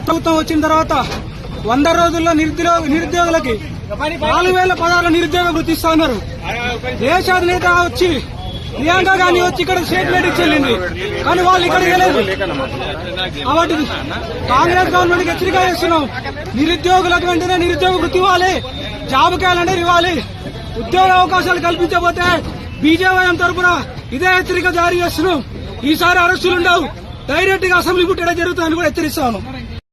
ప్రభుత్వం వచ్చిన తర్వాత 100 రోజుల్లో నిరుద్యోగులకి 4016 నిరుద్యోగ వృత్తి ఇస్తా ఉన్నారు. దేశాధినేత వచ్చి ప్రియాంక గాంధీ వచ్చి ఇక్కడ స్టేట్మెంట్ ఇచ్చేళ్ళింది, కానీ వాళ్ళు ఇక్కడికి వెళ్ళలేదు. కాబట్టి కాంగ్రెస్ గవర్నమెంట్ హెచ్చరిక చేస్తున్నాం, నిరుద్యోగులకు వెంటనే నిరుద్యోగ వృత్తి ఇవ్వాలి, జాబ్ క్యాలెండర్ ఇవ్వాలి. ఉద్యోగ అవకాశాలు కల్పించకపోతే బీజేవైఎం తరఫున ఇదే హెచ్చరిక జారీ చేస్తున్నాం. ఈసారి అరెస్టులు ఉండవు, డైరెక్ట్ గా అసెంబ్లీ ముట్టడం జరుగుతుందని కూడా హెచ్చరిస్తాను.